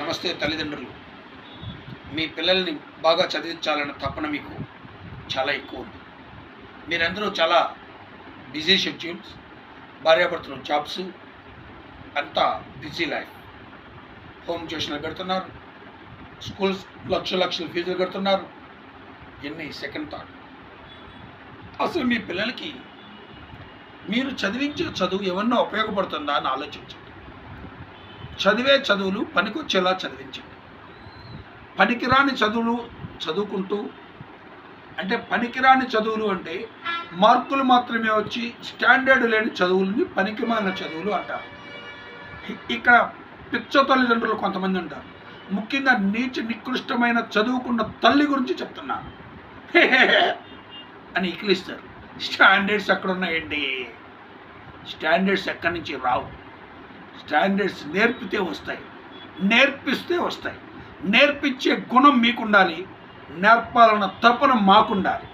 నమస్తే తల్లిదండ్రులు. మీ పిల్లల్ని బాగా చదివించాలన్న తపన మీకు చాలా ఎక్కువ ఉంది. మీరందరూ చాలా బిజీ షెడ్యూల్స్, భార్యాభర్తలు జాబ్స్, అంతా బిజీ లైఫ్. హోమ్ ట్యూషన్లు కడుతున్నారు, స్కూల్స్ లక్షల ఫీజులు కడుతున్నారు. ఎన్ని సెకండ్ థాట్, అసలు మీ పిల్లలకి మీరు చదివించే చదువు ఏమన్నా ఉపయోగపడుతుందా అని ఆలోచించండి. చదివే చదువులు పనికొచ్చేలా చదివించండి. పనికిరాని చదువులు చదువుకుంటూ, అంటే పనికిరాని చదువులు అంటే మార్కులు మాత్రమే వచ్చి స్టాండర్డ్ లేని చదువులని పనికిమాలిన చదువులు అంటారు. ఇక్కడ పిచ్చ తల్లిదండ్రులు కొంతమంది ఉంటారు. ముఖ్యంగా నీచ నికృష్టమైన చదువుకున్న తల్లి గురించి చెప్తున్నాను అని ఇకిలిస్తారు. స్టాండర్డ్స్ ఎక్కడ ఉన్నాయండి? స్టాండర్డ్స్ ఎక్కడి నుంచి రావు. స్టాండర్డ్స్ నేర్పితే వస్తాయి, నేర్పిస్తే వస్తాయి. నేర్పించే గుణం మీకుండాలి, నేర్పాలన్న తపన మాకుండాలి.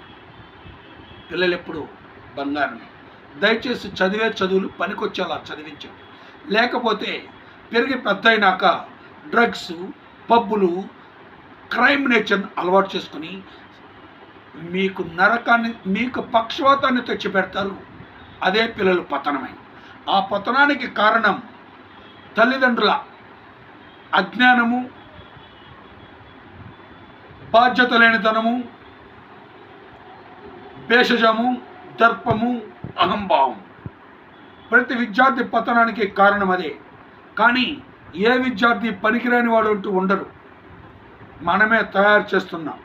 పిల్లలు ఎప్పుడు బంగారమే. దయచేసి చదివే చదువులు పనికొచ్చేలా చదివించండి. లేకపోతే పెరిగి పెద్ద అయినాక డ్రగ్స్, పబ్బులు, క్రైమ్ నేచర్ని అలవాటు చేసుకుని మీకు నరకాన్ని, మీకు పక్షవాతాన్ని తెచ్చిపెడతారు. అదే పిల్లలు పతనమై. ఆ పతనానికి కారణం తల్లిదండ్రుల అజ్ఞానము, బాధ్యత లేనితనము, భేషజము, దర్పము, అహంభావం. ప్రతి విద్యార్థి పతనానికి కారణం అదే. కానీ ఏ విద్యార్థి పనికిరాని వాడు అంటూ ఉండరు. మనమే తయారు చేస్తున్నాం.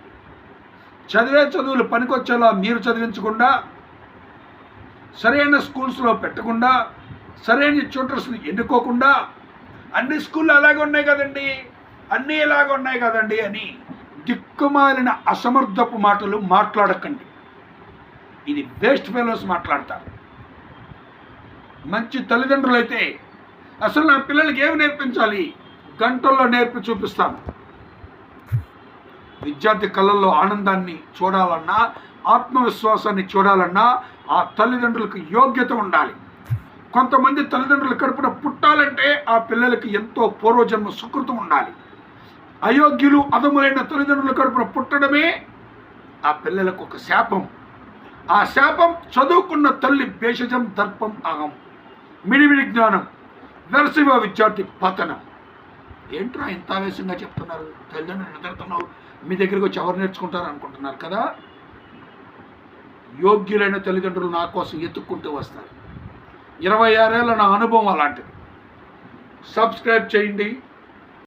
చదివే చదువులు పనికొచ్చేలా మీరు చదివించకుండా, సరైన స్కూల్స్లో పెట్టకుండా, సరైన ట్యూటర్స్ని ఎన్నుకోకుండా, అన్ని స్కూళ్ళు అలాగే ఉన్నాయి కదండి, అన్నీ ఇలాగ ఉన్నాయి కదండి అని దిక్కుమాలిన అసమర్థపు మాటలు మాట్లాడకండి. ఇది వేస్ట్ ఫెలోస్ మాట్లాడతారు. మంచి తల్లిదండ్రులు అయితే అసలు నా పిల్లలకి ఏమి నేర్పించాలి, గంటల్లో నేర్పి చూపిస్తాను. విద్యార్థి కళ్ళల్లో ఆనందాన్ని చూడాలన్నా, ఆత్మవిశ్వాసాన్ని చూడాలన్నా ఆ తల్లిదండ్రులకు యోగ్యత ఉండాలి. కొంతమంది తల్లిదండ్రుల కడుపున పుట్టాలంటే ఆ పిల్లలకి ఎంతో పూర్వజన్మ సుకృతం ఉండాలి. అయోగ్యులు, అధములైన తల్లిదండ్రుల కడుపున పుట్టడమే ఆ పిల్లలకు ఒక శాపం. ఆ శాపం చదువుకున్న తల్లి భేషజం, దర్పం, అహం, మిడిమిడి జ్ఞానం, వెరసివ విద్యార్థి పతనం. ఏంట్రా ఇంత ఆవేశంగా చెప్తున్నారు? తల్లిదండ్రులు నిద్రతున్నావు, మీ దగ్గరికి వచ్చి ఎవరు నేర్చుకుంటారు అనుకుంటున్నారు కదా. యోగ్యులైన తల్లిదండ్రులు నా కోసం ఎత్తుక్కుంటూ వస్తారు. 26 ఏళ్ళ నా అనుభవం అలాంటిది. సబ్స్క్రైబ్ చేయండి.